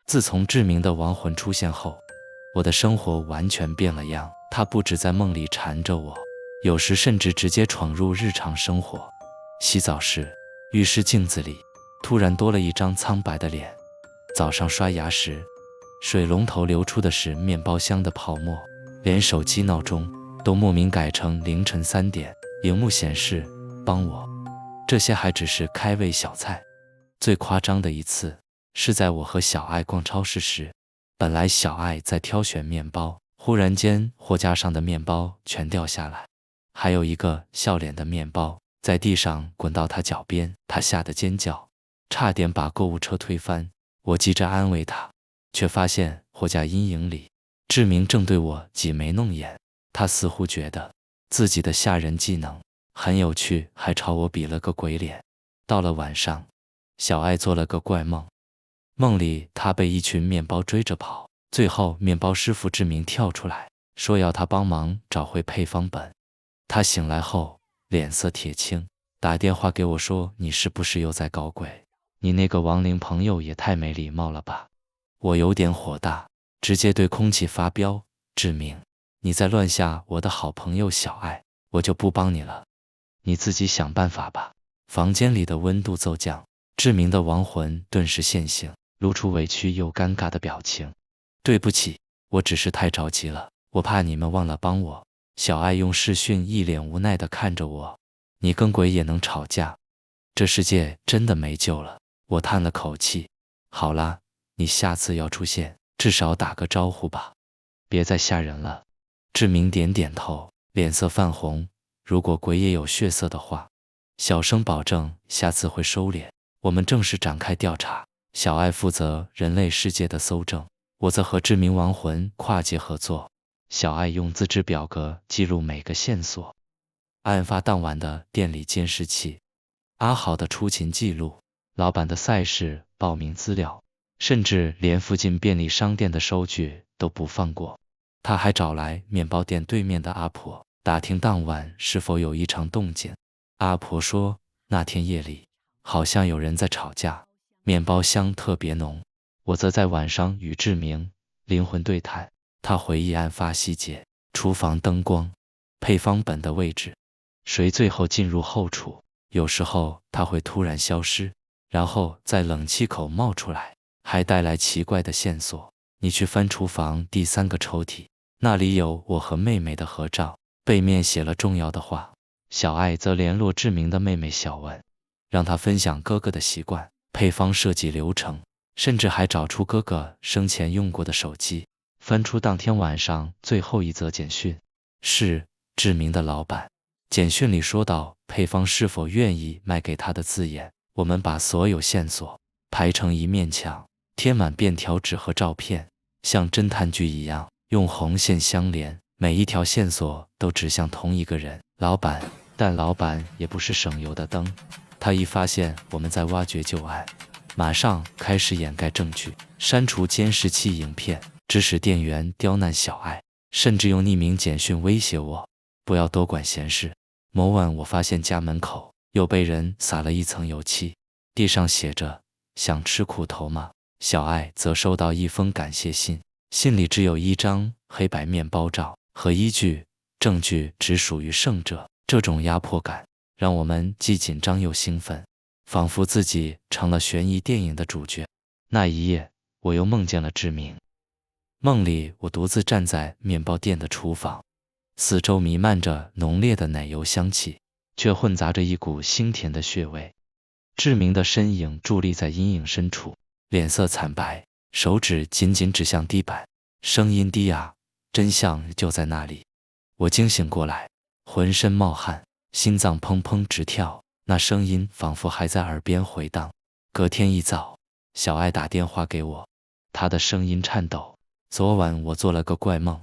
自从志明的亡魂出现后，我的生活完全变了样。他不止在梦里缠着我，有时甚至直接闯入日常生活。洗澡时，浴室镜子里突然多了一张苍白的脸；早上刷牙时，水龙头流出的是面包香的泡沫；连手机闹钟都莫名改成凌晨3点，荧幕显示帮我。这些还只是开胃小菜，最夸张的一次是在我和小爱逛超市时，本来小爱在挑选面包，忽然间货架上的面包全掉下来，还有一个笑脸的面包在地上滚到她脚边，她吓得尖叫，差点把购物车推翻。我急着安慰她，却发现货架阴影里，志明正对我挤眉弄眼。他似乎觉得自己的吓人技能很有趣，还朝我比了个鬼脸。到了晚上，小爱做了个怪梦，梦里她被一群面包追着跑，最后面包师傅志明跳出来，说要她帮忙找回配方本。她醒来后脸色铁青，打电话给我说：“你是不是又在搞鬼？你那个亡灵朋友也太没礼貌了吧！”我有点火大，直接对空气发飙：“志明，你再乱吓我的好朋友小爱，我就不帮你了，你自己想办法吧。”房间里的温度骤降，志明的亡魂顿时现形，露出委屈又尴尬的表情。“对不起，我只是太着急了，我怕你们忘了帮我。”小爱用视讯一脸无奈地看着我：“你跟鬼也能吵架？这世界真的没救了。”我叹了口气：“好啦，你下次要出现，至少打个招呼吧，别再吓人了。”志明点点头，脸色泛红：“如果鬼也有血色的话，小生保证下次会收敛。”我们正式展开调查，小爱负责人类世界的搜证，我则和志明亡魂跨界合作。小爱用自制表格记录每个线索，案发当晚的店里监视器，阿豪的出勤记录，老板的赛事报名资料，甚至连附近便利商店的收据都不放过。他还找来面包店对面的阿婆，打听当晚是否有异常动静。阿婆说，那天夜里好像有人在吵架，面包香特别浓。我则在晚上与志明灵魂对谈，他回忆案发细节，厨房灯光，配方本的位置，谁最后进入后厨。有时候他会突然消失，然后在冷气口冒出来，还带来奇怪的线索。你去翻厨房第3个抽屉，那里有我和妹妹的合照，背面写了重要的话。小爱则联络志明的妹妹小文，让她分享哥哥的习惯、配方设计流程，甚至还找出哥哥生前用过的手机。翻出当天晚上最后一则简讯，是志明的老板。简讯里说到配方是否愿意卖给他的字眼。我们把所有线索排成一面墙，贴满便条纸和照片，像侦探剧一样用红线相连，每一条线索都指向同一个人，老板。但老板也不是省油的灯，他一发现我们在挖掘旧案，马上开始掩盖证据，删除监视器影片，指使店员刁难小爱，甚至用匿名简讯威胁我不要多管闲事。某晚我发现家门口又被人撒了一层油漆，地上写着想吃苦头吗？小爱则收到一封感谢信，信里只有一张黑白面包照和依据，证据只属于胜者。这种压迫感让我们既紧张又兴奋，仿佛自己成了悬疑电影的主角。那一夜我又梦见了志明，梦里我独自站在面包店的厨房，四周弥漫着浓烈的奶油香气，却混杂着一股腥甜的血味。志明的身影伫立在阴影深处，脸色惨白，手指紧紧指向地板，声音低哑，真相就在那里。我惊醒过来，浑身冒汗，心脏砰砰直跳，那声音仿佛还在耳边回荡。隔天一早，小爱打电话给我，她的声音颤抖：“昨晚我做了个怪梦，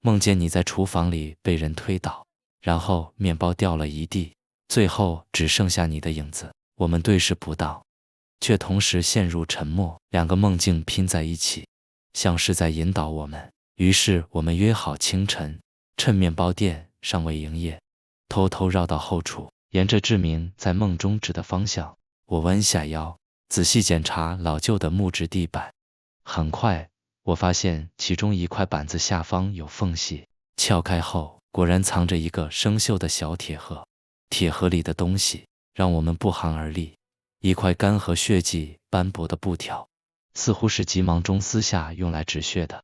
梦见你在厨房里被人推倒，然后面包掉了一地，最后只剩下你的影子。”我们对视不到，却同时陷入沉默。2个梦境拼在一起，像是在引导我们。于是我们约好清晨，趁面包店尚未营业，偷偷绕到后厨，沿着志明在梦中指的方向。我弯下腰，仔细检查老旧的木质地板，很快，我发现其中一块板子下方有缝隙，撬开后，果然藏着一个生锈的小铁盒。铁盒里的东西让我们不寒而栗，一块干涸血迹斑驳的布条，似乎是急忙中撕下用来止血的。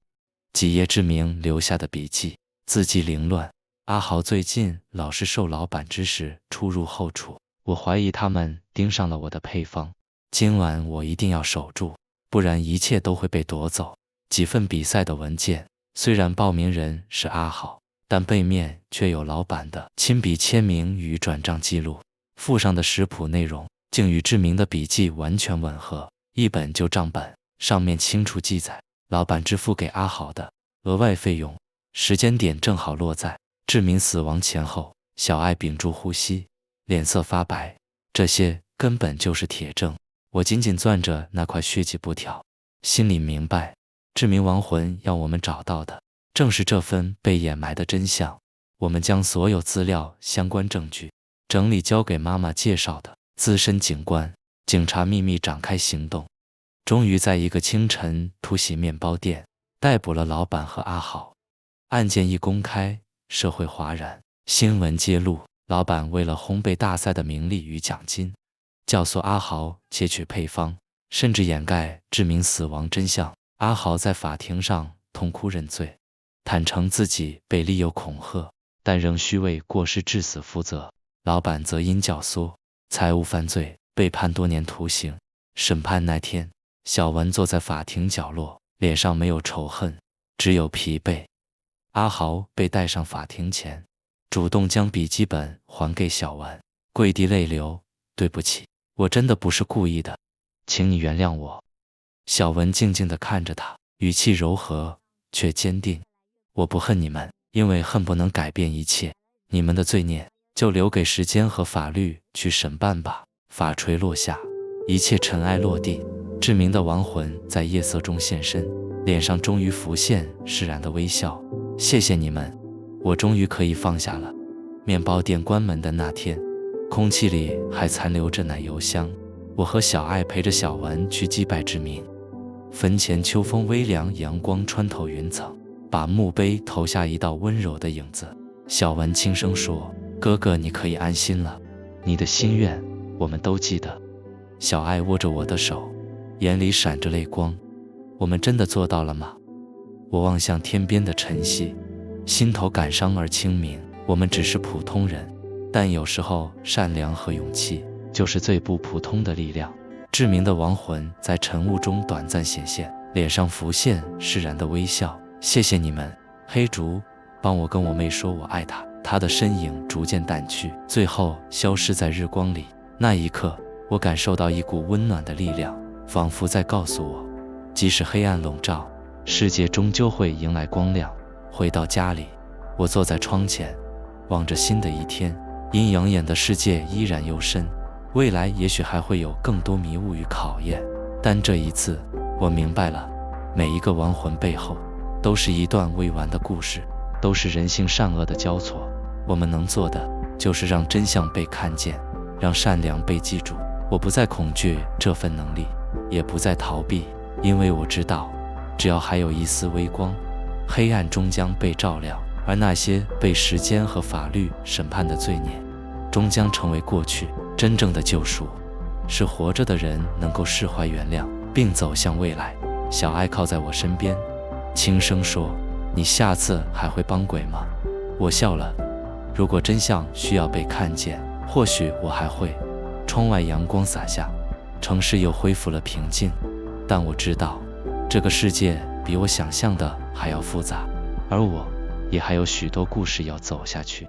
几页志明留下的笔记，字迹凌乱。阿豪最近老是受老板指使出入后厨，我怀疑他们盯上了我的配方。今晚我一定要守住，不然一切都会被夺走。几份比赛的文件，虽然报名人是阿豪，但背面却有老板的亲笔签名与转账记录，附上的食谱内容竟与志明的笔记完全吻合。一本旧账本，上面清楚记载老板支付给阿豪的额外费用，时间点正好落在志明死亡前后。小艾屏住呼吸，脸色发白，这些根本就是铁证。我紧紧攥着那块血迹布条，心里明白，志明亡魂要我们找到的正是这份被掩埋的真相。我们将所有资料相关证据整理交给妈妈介绍的资深警官。警察秘密展开行动，终于在一个清晨突袭面包店，逮捕了老板和阿豪。案件一公开，社会哗然，新闻揭露老板为了烘焙大赛的名利与奖金，教唆阿豪窃取配方，甚至掩盖志明死亡真相。阿豪在法庭上痛哭认罪，坦诚自己被利诱恐吓，但仍需为过失致死负责。老板则因教唆、财务犯罪被判多年徒刑。审判那天，小文坐在法庭角落，脸上没有仇恨，只有疲惫。阿豪被带上法庭前，主动将笔记本还给小文，跪地泪流：“对不起，我真的不是故意的，请你原谅我。”小文静静地看着他，语气柔和却坚定：“我不恨你们，因为恨不能改变一切，你们的罪孽就留给时间和法律去审判吧。”法锤落下，一切尘埃落地，志明的亡魂在夜色中现身，脸上终于浮现释然的微笑。谢谢你们，我终于可以放下了。面包店关门的那天，空气里还残留着奶油香。我和小艾陪着小文去祭拜志明。坟前秋风微凉，阳光穿透云层，把墓碑投下一道温柔的影子。小文轻声说：“哥哥，你可以安心了，你的心愿我们都记得。”小艾握着我的手，眼里闪着泪光。我们真的做到了吗？我望向天边的晨曦，心头感伤而清明。我们只是普通人，但有时候善良和勇气就是最不普通的力量。志明的亡魂在晨雾中短暂显现，脸上浮现释然的微笑。谢谢你们，黑竹，帮我跟我妹说我爱她。她的身影逐渐淡去，最后消失在日光里。那一刻，我感受到一股温暖的力量，仿佛在告诉我，即使黑暗笼罩，世界终究会迎来光亮。回到家里，我坐在窗前，望着新的一天。阴阳眼的世界依然幽深，未来也许还会有更多迷雾与考验，但这一次，我明白了，每一个亡魂背后，都是一段未完的故事，都是人性善恶的交错。我们能做的，就是让真相被看见，让善良被记住。我不再恐惧这份能力，也不再逃避，因为我知道，只要还有一丝微光，黑暗终将被照亮，而那些被时间和法律审判的罪孽，终将成为过去。真正的救赎，是活着的人能够释怀原谅，并走向未来。小艾靠在我身边，轻声说：“你下次还会帮鬼吗？”我笑了。如果真相需要被看见，或许我还会。窗外阳光洒下，城市又恢复了平静。但我知道，这个世界比我想象的还要复杂，而我也还有许多故事要走下去。